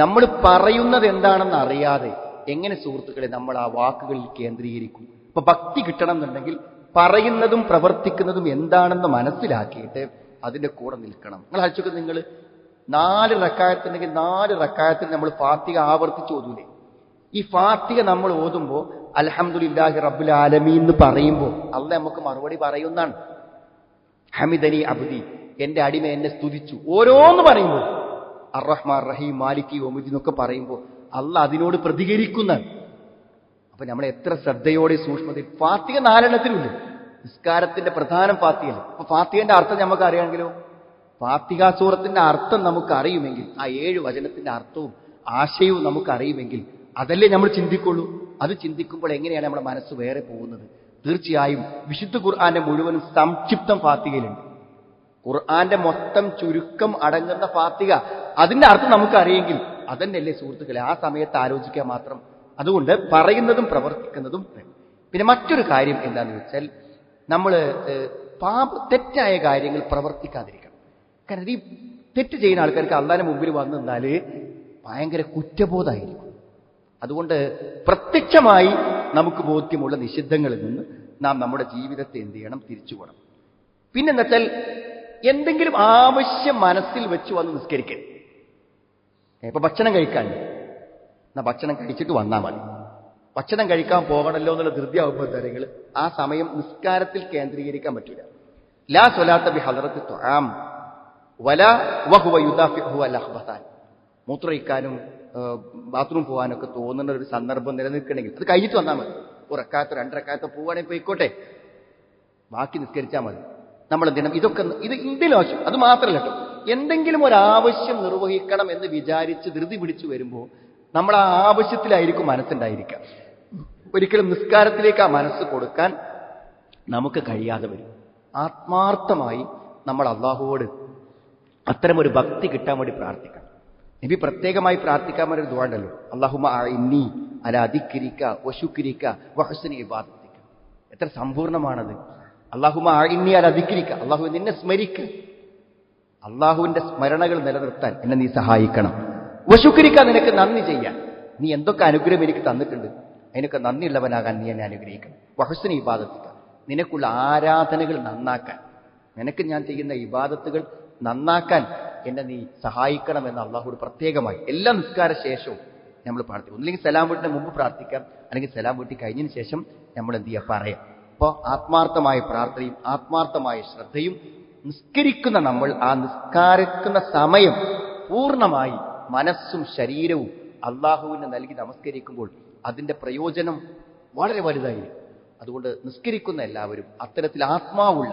നമ്മൾ പറയുന്നത് എന്താണെന്ന് അറിയാതെ എങ്ങനെ സുഹൃത്തുക്കളെ നമ്മൾ ആ വാക്കുകളിൽ കേന്ദ്രീകരിക്കും. അപ്പൊ ഭക്തി കിട്ടണം എന്നുണ്ടെങ്കിൽ പറയുന്നതും പ്രവർത്തിക്കുന്നതും എന്താണെന്ന് മനസ്സിലാക്കിയിട്ട് അതിന്റെ കൂടെ നിൽക്കണം. നിങ്ങൾ അയച്ചൊക്കെ നിങ്ങൾ 4 റക്അത്തുണ്ടെങ്കിൽ 4 റക്അത്തിന് നമ്മൾ ഫാത്തിഹ ആവർത്തിച്ച് ഓതൂലേ? ഈ ഫാത്തിഹ നമ്മൾ ഓതുമ്പോൾ അൽഹംദുലില്ലാഹി റബ്ബിൽ ആലമീൻ എന്ന് പറയുമ്പോൾ അള്ളാഹ് നമുക്ക് മറുപടി പറയുന്നതാണ്. ഹമിദനി അബ്ദി, എന്റെ അടിമ എന്നെ സ്തുതിച്ചു. ഓരോന്ന് പറയുമ്പോൾ അർറഹ്മാൻ റഹീം മാലിക് യൗമിദ്ദീൻ എന്നൊക്കെ പറയുമ്പോൾ അള്ളാഹ് അതിനോട് പ്രതികരിക്കുന്നതാണ്. അപ്പൊ നമ്മൾ എത്ര ശ്രദ്ധയോടെ സൂക്ഷ്മതയിൽ ഫാത്തിഹ 4 എണ്ണത്തിലുണ്ട്. നിസ്കാരത്തിന്റെ പ്രധാനം ഫാത്തിഹയാണ്. അപ്പൊ ഫാത്തിഹന്റെ അർത്ഥം നമുക്ക് അറിയാമെങ്കിലോ, ഫാത്തിഹ സൂറത്തിന്റെ അർത്ഥം നമുക്ക് അറിയുമെങ്കിൽ, ആ 7 വചനത്തിന്റെ അർത്ഥവും ആശയവും നമുക്ക് അറിയുമെങ്കിൽ അതല്ലേ നമ്മൾ ചിന്തിക്കുള്ളൂ. അത് ചിന്തിക്കുമ്പോൾ എങ്ങനെയാണ് നമ്മുടെ മനസ്സ് വേറെ പോകുന്നത്? തീർച്ചയായും വിശുദ്ധ ഖുർആന്റെ മുഴുവനും സംക്ഷിപ്തം ഫാത്തിഹയിലുണ്ട്. ഖുർആന്റെ മൊത്തം ചുരുക്കം അടങ്ങുന്ന ഫാത്തിഹ, അതിന്റെ അർത്ഥം നമുക്ക് അറിയെങ്കിൽ അതന്നെയല്ലേ സുഹൃത്തുക്കളെ ആ സമയത്ത് ആലോചിക്കാൻ മാത്രം. അതുകൊണ്ട് പറയുന്നതും പ്രവർത്തിക്കുന്നതും. പിന്നെ മറ്റൊരു കാര്യം എന്താണെന്ന് വെച്ചാൽ നമ്മൾ തെറ്റായ കാര്യങ്ങൾ പ്രവർത്തിക്കാതിരിക്കണം. കാരണം ഈ തെറ്റ് ചെയ്യുന്ന ആൾക്കാർക്ക് അള്ളാന്റെ മുമ്പിൽ വന്നു നിന്നാൽ ഭയങ്കര കുറ്റബോധമായിരിക്കും. അതുകൊണ്ട് പ്രത്യക്ഷമായി നമുക്ക് ബോധ്യമുള്ള നിഷിദ്ധങ്ങളിൽ നിന്ന് നാം നമ്മുടെ ജീവിതത്തെ എന്ത് ചെയ്യണം? തിരിച്ചുപോകണം. പിന്നെന്താ വെച്ചാൽ എന്തെങ്കിലും ആവശ്യം മനസ്സിൽ വെച്ച് വന്ന് നിസ്കരിക്കരുത്. ഇപ്പൊ ഭക്ഷണം കഴിക്കാൻ, എന്നാ ഭക്ഷണം കഴിച്ചിട്ട് വന്നാൽ മതി. ഭക്ഷണം കഴിക്കാൻ പോകണമല്ലോ എന്നുള്ള ധൃതിയാവുമ്പോൾ കാര്യങ്ങൾ ആ സമയം നിസ്കാരത്തിൽ കേന്ദ്രീകരിക്കാൻ പറ്റില്ല. ലാ സ്വലാത്ത ബി ഹളറത്തി തുആം വലാ വഹുവ യുദാഫിഉഹു അൽ അഖ്ബതാൻ. മൂത്രമൊഴിക്കാനും ബാത്റൂം പോകാനൊക്കെ തോന്നുന്ന ഒരു സന്ദർഭം നിലനിൽക്കണമെങ്കിൽ അത് കഴിഞ്ഞിട്ട് വന്നാൽ മതി. 1 റക്അത്തോ 2 റക്അത്തോ പോവുകയാണെങ്കിൽ പോയിക്കോട്ടെ, ബാക്കി നിസ്കരിച്ചാൽ മതി. നമ്മൾ എന്തിനും ഇതൊക്കെ ഇന്ത്യയിലും ആവശ്യം. അത് മാത്രമല്ല കേട്ടോ, എന്തെങ്കിലും ഒരു ആവശ്യം നിർവഹിക്കണം എന്ന് വിചാരിച്ച് ധൃതി പിടിച്ചു വരുമ്പോൾ നമ്മൾ ആ ആവശ്യത്തിലായിരിക്കും മനസ്സുണ്ടായിരിക്കുക. ഒരിക്കലും നിസ്കാരത്തിലേക്ക് ആ മനസ്സ് കൊടുക്കാൻ നമുക്ക് കഴിയാതെ വരും. ആത്മാർത്ഥമായി നമ്മൾ അള്ളാഹുവോട് അത്തരമൊരു ഭക്തി കിട്ടാൻ വേണ്ടി പ്രാർത്ഥിക്കണം. നബി പ്രത്യേകമായി പ്രാർത്ഥിക്കാൻ വേണ്ടി ഒരു ദുആ ഉണ്ടല്ലോ, അല്ലാഹുമ്മ അഇന്നി അലാ ദിക്രിക വശുക്രിക വഹുസ്നി ഇബാദതിക. എത്ര സമ്പൂർണ്ണമാണത്. അല്ലാഹുമ്മ അഇന്നി അലാ ദിക്രിക, അല്ലാഹു നിന്നെ സ്മരിക്കുക, അള്ളാഹുവിന്റെ സ്മരണകൾ നിലനിർത്താൻ എന്നെ നീ സഹായിക്കണം. വശുക്രിക, നിനക്ക് നന്ദി ചെയ്യാൻ, നീ എന്തൊക്കെ അനുഗ്രഹം എനിക്ക് തന്നിട്ടുണ്ട്. അതിനൊക്കെ നന്ദിയുള്ളവനാകാൻ നീ എന്നെ അനുഗ്രഹിക്കണം. വഹുസ്നി ഇബാദത്തിക്ക, നിനക്കുള്ള ആരാധനകൾ നന്നാക്കാൻ, നിനക്ക് ഞാൻ ചെയ്യുന്ന ഇബാദത്തുകൾ നന്നാക്കാൻ എന്നെ നീ സഹായിക്കണമെന്ന് അള്ളാഹുവോട് പ്രത്യേകമായി എല്ലാ നിസ്കാര ശേഷവും നമ്മൾ പ്രാർത്ഥിക്കും. ഒന്നില്ലെങ്കിൽ സലാം വീട്ടിന് മുമ്പ് പ്രാർത്ഥിക്കാം, അല്ലെങ്കിൽ സലാം വീട്ടി കഴിഞ്ഞതിന് ശേഷം നമ്മൾ എന്ത് ചെയ്യുക, പറയാം. അപ്പോൾ ആത്മാർത്ഥമായ പ്രാർത്ഥനയും ആത്മാർത്ഥമായ ശ്രദ്ധയും, നിസ്കരിക്കുന്ന നമ്മൾ ആ നിസ്കാരിക്കുന്ന സമയം പൂർണ്ണമായി മനസ്സും ശരീരവും അള്ളാഹുവിന് നൽകി നമസ്കരിക്കുമ്പോൾ അതിൻ്റെ പ്രയോജനം വളരെ വലുതായിരിക്കും. അതുകൊണ്ട് നിസ്കരിക്കുന്ന എല്ലാവരും അത്തരത്തിൽ ആത്മാവുള്ള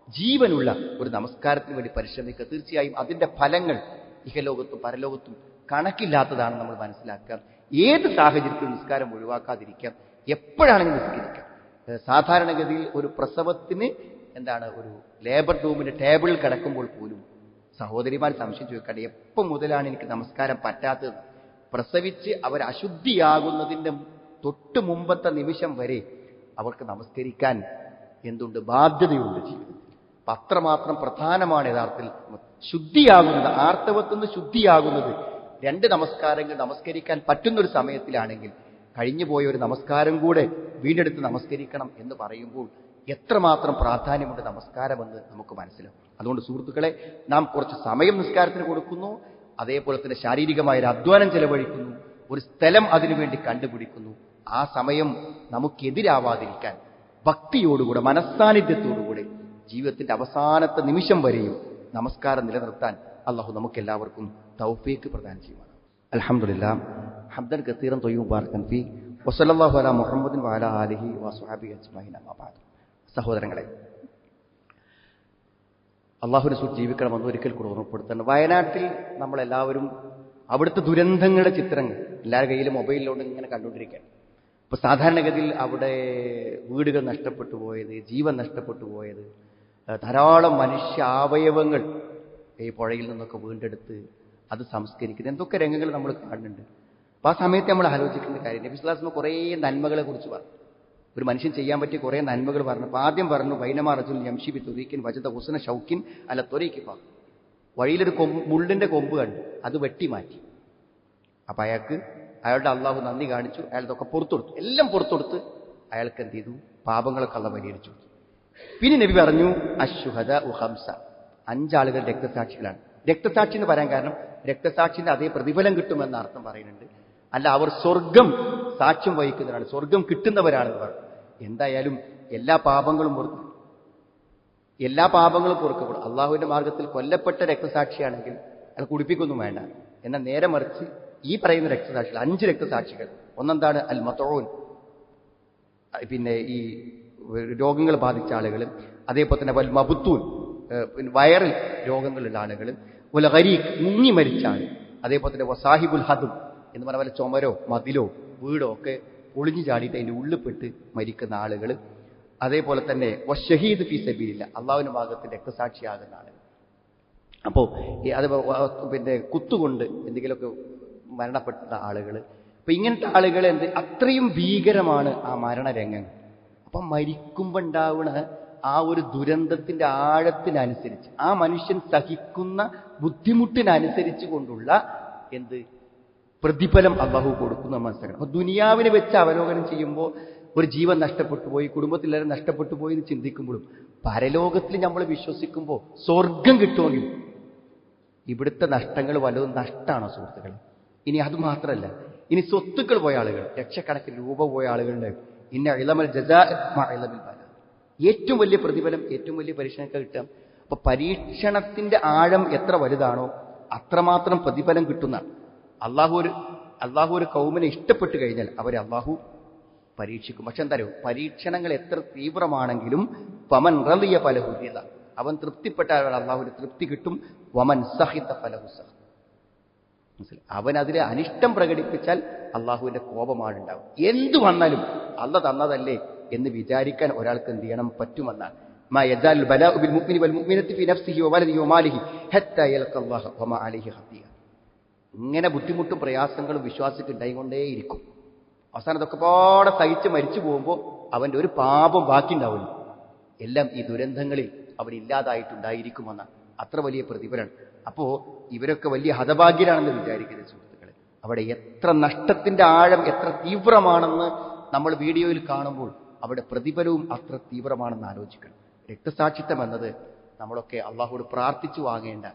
ജീവനുള്ള ഒരു നമസ്കാരത്തിന് വേണ്ടി പരിശ്രമിക്കുക. തീർച്ചയായും അതിൻ്റെ ഫലങ്ങൾ ഇഹലോകത്തും പരലോകത്തും കണക്കില്ലാത്തതാണ് നമ്മൾ മനസ്സിലാക്കുക. ഏത് സാഹചര്യത്തിലും നിസ്കാരം ഒഴിവാക്കാതിരിക്കാം, എപ്പോഴാണെങ്കിലും നിസ്കരിക്കാം. സാധാരണഗതിയിൽ ഒരു പ്രസവത്തിന് ഒരു ലേബർ റൂമിന്റെ ടേബിളിൽ കിടക്കുമ്പോൾ പോലും സഹോദരിമാർ സംശയം ചോദിക്കാണ്ട് എപ്പോൾ മുതലാണ് എനിക്ക് നമസ്കാരം പറ്റാത്തത്? പ്രസവിച്ച് അവർ അശുദ്ധിയാകുന്നതിൻ്റെ തൊട്ട് മുമ്പത്തെ നിമിഷം വരെ അവർക്ക് നമസ്കരിക്കാൻ എന്തുണ്ട്, ബാധ്യതയുണ്ട് ജീവിതത്തിൽ. അത്രമാത്രം പ്രധാനമാണ് യഥാർത്ഥത്തിൽ ശുദ്ധിയാകുന്നത്. ആർത്തവത്തുനിന്ന് ശുദ്ധിയാകുന്നത് 2 നമസ്കാരങ്ങൾ നമസ്കരിക്കാൻ പറ്റുന്നൊരു സമയത്തിലാണെങ്കിൽ കഴിഞ്ഞു പോയ ഒരു നമസ്കാരം കൂടെ വീണ്ടെടുത്ത് നമസ്കരിക്കണം എന്ന് പറയുമ്പോൾ എത്രമാത്രം പ്രാധാന്യമുണ്ട് നമസ്കാരമെന്ന് നമുക്ക് മനസ്സിലാവും. അതുകൊണ്ട് സുഹൃത്തുക്കളെ, നാം കുറച്ച് സമയം നിസ്കാരത്തിന് കൊടുക്കുന്നു, അതേപോലെ തന്നെ ശാരീരികമായ ഒരു അധ്വാനം ചെലവഴിക്കുന്നു, ഒരു സ്ഥലം അതിനുവേണ്ടി കണ്ടുപിടിക്കുന്നു. ആ സമയം നമുക്കെതിരാവാതിരിക്കാൻ ഭക്തിയോടുകൂടെ മനസ്സാന്നിധ്യത്തോടുകൂടെ ജീവിതത്തിന്റെ അവസാനത്തെ നിമിഷം വരെയും നമസ്കാരം നിലനിർത്താൻ അള്ളാഹു നമുക്കെല്ലാവർക്കും തൗഫീഖ് പ്രദാനം ചെയ്യുമാണ്. അൽഹംദുലില്ലാഹ് ഹംദൻ കസീറൻ ത്വയ്യിബൻ ബാറകൻ ഫീ വസല്ലല്ലാഹു അലാ മുഹമ്മദിൻ വഅലാ ആലിഹി വസ്വഹബിഹി അജ്മഈൻ. അമ്മാ ബഅദ്. സഹോദരങ്ങളെ, അള്ളാഹുവിനെ സൂക്ഷിച്ച് ജീവിക്കണമെന്ന് ഒരിക്കൽ കൂടെ ഓർമ്മപ്പെടുത്തുന്നുണ്ട്. വയനാട്ടിൽ നമ്മളെല്ലാവരും അവിടുത്തെ ദുരന്തങ്ങളുടെ ചിത്രങ്ങൾ എല്ലാവരുടെ കയ്യിലും മൊബൈലിലോട്ട് ഇങ്ങനെ കണ്ടുകൊണ്ടിരിക്കുകയാണ്. ഇപ്പൊ സാധാരണഗതിയിൽ അവിടെ വീടുകൾ നഷ്ടപ്പെട്ടു പോയത്, ജീവൻ നഷ്ടപ്പെട്ടു പോയത്, ധാരാളം മനുഷ്യ അവയവങ്ങൾ ഈ പുഴയിൽ നിന്നൊക്കെ വീണ്ടെടുത്ത് അത് സംസ്കരിക്കുന്നത്, എന്തൊക്കെ രംഗങ്ങൾ നമ്മൾ കാണുന്നുണ്ട്. അപ്പൊ ആ സമയത്ത് നമ്മൾ ആലോചിക്കുന്ന കാര്യം, നബി സ്വല്ലല്ലാഹു അലൈഹി വസല്ലം കുറേ നന്മകളെ കുറിച്ച് പറഞ്ഞു. ഒരു മനുഷ്യൻ ചെയ്യാൻ പറ്റിയ കുറേ നന്മകൾ പറഞ്ഞു. അപ്പൊ ആദ്യം പറഞ്ഞു, ബൈനമാ റജുൽ യംശി ബി തുരീഖിൻ വജദ ഹുസ്ന ഷൗക്കിൻ അല തുരീഖി ഫ, വഴിയിലൊരു മുള്ളിന്റെ കൊമ്പ് കണ്ടു, അത് വെട്ടിമാറ്റി. അപ്പൊ അയാളുടെ അള്ളാഹു നന്ദി കാണിച്ചു, അയാളതൊക്കെ പുറത്തുകൊടുത്തു. എല്ലാം പുറത്തുകൊടുത്ത് അയാൾക്ക് എന്ത് ചെയ്തു, പാപങ്ങളൊക്കെ അള്ളാഹു പരിഹരിച്ചു. പിന്നെ നബി പറഞ്ഞു, അശ്ശുഹദാഉ ഖംസ, 5 ആളുകൾ രക്തസാക്ഷികളാണ്. രക്തസാക്ഷി എന്ന് പറയാൻ കാരണം രക്തസാക്ഷിന്റെ അതേ പ്രതിഫലം കിട്ടുമെന്ന അർത്ഥം പറയുന്നുണ്ട്. അല്ല, അവർ സ്വർഗം സാക്ഷ്യം വഹിക്കുന്നവരാണ്, സ്വർഗം കിട്ടുന്നവരാണെന്ന് പറഞ്ഞു. എന്തായാലും എല്ലാ പാപങ്ങളും പൊറുക്കപ്പെടും. അള്ളാഹുവിന്റെ മാർഗത്തിൽ കൊല്ലപ്പെട്ട രക്തസാക്ഷിയാണെങ്കിൽ അത് കുടിപ്പിക്കൊന്നും വേണ്ട. എന്നാൽ നേരെ മറിച്ച് ഈ പറയുന്ന രക്തസാക്ഷികൾ, 5 രക്തസാക്ഷികൾ, ഒന്നെന്താണ് അൽ മതഊൻ, പിന്നെ ഈ രോഗങ്ങൾ ബാധിച്ച ആളുകൾ, അതേപോലെ തന്നെ വൽ മബുത്തൂൻ, വയറിൽ രോഗങ്ങളുള്ള ആളുകൾ, വൽ ഗരീഖ്, മുങ്ങി മരിച്ച ആൾ, അതേപോലെ തന്നെ വസാഹിബുൽ ഹദം എന്ന് പറഞ്ഞ പോലെ ചുമരോ മതിലോ വീടോ ഒക്കെ ഒളിഞ്ഞു ചാടിയിട്ട് അതിൻ്റെ ഉള്ളിൽപ്പെട്ട് മരിക്കുന്ന ആളുകൾ, അതേപോലെ തന്നെ വശഹീദ് ഫീ സബീലില്ലാഹ്, അള്ളാഹുവിന്റെ മാർഗ്ഗത്തിൽ രക്തസാക്ഷിയാകുന്ന ആളുകൾ. അപ്പോൾ അത് പിന്നെ കുത്തുകൊണ്ട് എന്തെങ്കിലുമൊക്കെ മരണപ്പെട്ട ആളുകൾ. അപ്പൊ ഇങ്ങനത്തെ ആളുകൾ അത്രയും ഭീകരമാണ് ആ മരണരംഗങ്ങൾ. അപ്പം മരിക്കുമ്പോൾ ഉണ്ടാവുന്ന ആ ഒരു ദുരന്തത്തിന്റെ ആഴത്തിനനുസരിച്ച്, ആ മനുഷ്യൻ സഹിക്കുന്ന ബുദ്ധിമുട്ടിനനുസരിച്ച് കൊണ്ടുള്ള പ്രതിഫലം അള്ളാഹു കൊടുക്കുന്ന മനസ്സിലാക്കണം. അപ്പൊ ദുനിയാവിനെ വെച്ച് അവലോകനം ചെയ്യുമ്പോൾ ഒരു ജീവൻ നഷ്ടപ്പെട്ടു പോയി, കുടുംബത്തിലെല്ലാം നഷ്ടപ്പെട്ടു പോയി എന്ന് ചിന്തിക്കുമ്പോഴും പരലോകത്തിൽ നമ്മൾ വിശ്വസിക്കുമ്പോൾ സ്വർഗം കിട്ടുമെങ്കിൽ ഇവിടുത്തെ നഷ്ടങ്ങൾ വല്ലതും നഷ്ടമാണോ സുഹൃത്തുക്കളെ? ഇനി അതുമാത്രമല്ല, ഇനി സ്വത്തുക്കൾ പോയ ആളുകൾ, ലക്ഷക്കണക്കിന് രൂപ പോയ ആളുകളുടെ ഇന്ന ഇളമൽ ജസാ മഅ ഇളമിൽ ബലാ, ഏറ്റവും വലിയ പ്രതിഫലം, ഏറ്റവും വലിയ പരീക്ഷണമൊക്കെ കിട്ടാം. അപ്പൊ പരീക്ഷണത്തിന്റെ ആഴം എത്ര വലുതാണോ അത്രമാത്രം പ്രതിഫലം കിട്ടുന്ന അള്ളാഹു ഒരു കൗമിനെ ഇഷ്ടപ്പെട്ടു കഴിഞ്ഞാൽ അവരെ അള്ളാഹു പരീക്ഷിക്കും. പക്ഷെ എന്താ, പരീക്ഷണങ്ങൾ എത്ര തീവ്രമാണെങ്കിലും വമൻ റളിയ ഫലഹു റിള, അവൻ തൃപ്തിപ്പെട്ടാൽ അള്ളാഹുവിന് തൃപ്തി കിട്ടും. വമൻ സഖിത ഫലഹു സഖ്, അവൻ അതിലെ അനിഷ്ടം പ്രകടിപ്പിച്ചാൽ അള്ളാഹുവിന്റെ കോപമാണ് ഉണ്ടാവും. എന്തു വന്നാലും അള്ള തന്നതല്ലേ എന്ന് വിചാരിക്കാൻ ഒരാൾക്ക് എന്ത് ചെയ്യണം, പറ്റുമെന്നാണ്. മാ യസാലുൽ ബലാഉ ബിൽ മുഅ്മിനി വൽ മുഅ്മിനത്തി ഫി നഫ്സിഹി വവലദിഹി വമാലിഹി ഹത്താ യൽഖല്ലാഹ വമാ അലൈഹി ഖതിയ. ഇങ്ങനെ ബുദ്ധിമുട്ടും പ്രയാസങ്ങളും വിശ്വാസിക്ക് ഉണ്ടായിക്കൊണ്ടേയിരിക്കും. അവസാനം ഇതൊക്കെ പാടെ സഹിച്ച് മരിച്ചു പോകുമ്പോൾ അവന്റെ ഒരു പാപം ബാക്കി ഉണ്ടാവില്ല. എല്ലാം ഈ ദുരന്തങ്ങളിൽ അവനില്ലാതായിട്ടുണ്ടായിരിക്കുമെന്നാണ്. അത്ര വലിയ പ്രതിഫലമാണ്. അപ്പോ ഇവരൊക്കെ വലിയ ഹതഭാഗ്യരാണെന്ന് വിചാരിക്കരുത് സുഹൃത്തുക്കളെ. അവിടെ എത്ര നഷ്ടത്തിന്റെ ആഴം എത്ര തീവ്രമാണെന്ന് നമ്മൾ വീഡിയോയിൽ കാണുമ്പോൾ അവിടെ പ്രതിഫലവും അത്ര തീവ്രമാണെന്ന് ആലോചിക്കണം. രക്തസാക്ഷിത്വം എന്നത് നമ്മളൊക്കെ അള്ളാഹുവോട് പ്രാർത്ഥിച്ചു വാങ്ങേണ്ട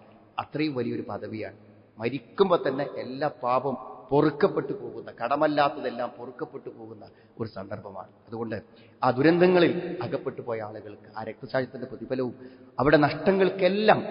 അത്രയും വലിയൊരു പദവിയാണ്. മരിക്കുമ്പോൾ തന്നെ എല്ലാ പാപം പൊറുക്കപ്പെട്ടു പോകുന്ന, കടമല്ലാത്തതെല്ലാം പൊറുക്കപ്പെട്ടു പോകുന്ന ഒരു സന്ദർഭമാണ്. അതുകൊണ്ട് ആ ദുരന്തങ്ങളിൽ അകപ്പെട്ടു പോയ ആളുകൾക്ക് ആ രക്തസാക്ഷിത്വത്തിന്റെ പ്രതിഫലവും അവിടെ നഷ്ടങ്ങൾക്കെല്ലാം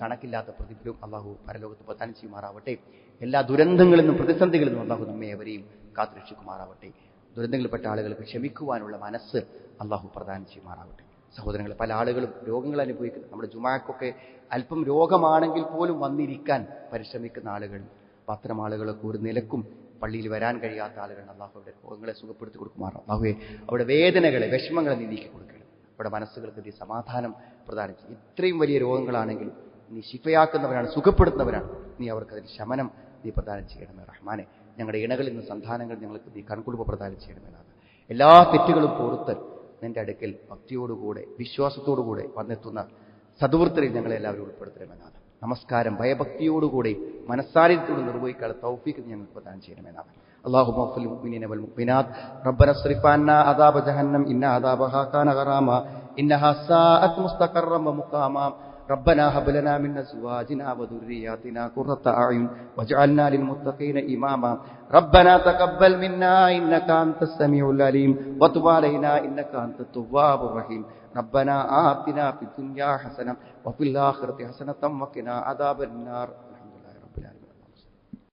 കണക്കില്ലാത്ത പ്രതിഫലവും അള്ളാഹു പരലോകത്ത് പ്രദാനം ചെയ്യുമാറാവട്ടെ. എല്ലാ ദുരന്തങ്ങളിൽ നിന്നും പ്രതിസന്ധികളിൽ നിന്നും അള്ളാഹു നമ്മെ എവരെയും കാത്തുരക്ഷിക്കുമാറാവട്ടെ. ദുരന്തങ്ങളിൽപ്പെട്ട ആളുകൾക്ക് ക്ഷമിക്കുവാനുള്ള മനസ്സ് അള്ളാഹു പ്രദാനം ചെയ്യുമാറാവട്ടെ. സഹോദരങ്ങളെ, പല ആളുകളും രോഗങ്ങൾ അനുഭവിക്കുന്നത്, നമ്മുടെ ജുമാക്കൊക്കെ അല്പം രോഗമാണെങ്കിൽ പോലും വന്നിരിക്കാൻ പരിശ്രമിക്കുന്ന ആളുകൾ, അത്തരം ആളുകളൊക്കെ ഒരു നിലക്കും പള്ളിയിൽ വരാൻ കഴിയാത്ത ആളുകൾ അള്ളാഹുവിടെ രോഗങ്ങളെ സുഖപ്പെടുത്തി കൊടുക്കുമാറാം. അള്ളാഹുവെ അവിടെ വേദനകളെ, വിഷമങ്ങളെ നീ നീക്കി കൊടുക്കണം. അവിടെ മനസ്സുകൾക്ക് നീ സമാധാനം പ്രദാനം ചെയ്യും. ഇത്രയും വലിയ രോഗങ്ങളാണെങ്കിൽ നീ ശിഫയാക്കുന്നവരാണ്, സുഖപ്പെടുത്തുന്നവരാണ്. നീ അവർക്കതിന് ശമനം നീ പ്രദാനം ചെയ്യണമേ റഹ്മാനെ. ഞങ്ങളുടെ ഇണകളിൽ നിന്ന് സന്താനങ്ങൾ ഞങ്ങൾക്ക് നീ കൺകുളിപ്പ് പ്രദാനം ചെയ്യണമെന്നാണ്. എല്ലാ തെറ്റുകളും പുറത്ത് നിന്റെ അടുക്കൽ ഭക്തിയോടുകൂടെ വിശ്വാസത്തോടുകൂടെ വന്നെത്തുന്ന സദ്വൃത്തരിൽ ഞങ്ങളെ എല്ലാവരും ഉൾപ്പെടുത്തണമെന്നാണ്. നമസ്കാരം ഭയഭക്തിയോടുകൂടി മനസ്സാന്നിധ്യത്തോട് നിർവഹിക്കാനുള്ള തൗഫീഖ് ഞങ്ങൾക്ക് പ്രദാനം ചെയ്യണമെന്നാണ്. اللهم اغفر للمؤمنين والمؤمنات ربنا اصرف عنا عذاب جهنم إن عذابها كان غراما إنها ساءت مستقرا ومقاما ربنا هب لنا من أزواجنا وذرياتنا قرة أعين واجعلنا للمتقين إماما ربنا تقبل منا إنك أنت السميع العليم وتب علينا إنك أنت التواب الرحيم ربنا آتنا في الدنيا حسنة وفي الآخرة حسنة وقنا عذاب النار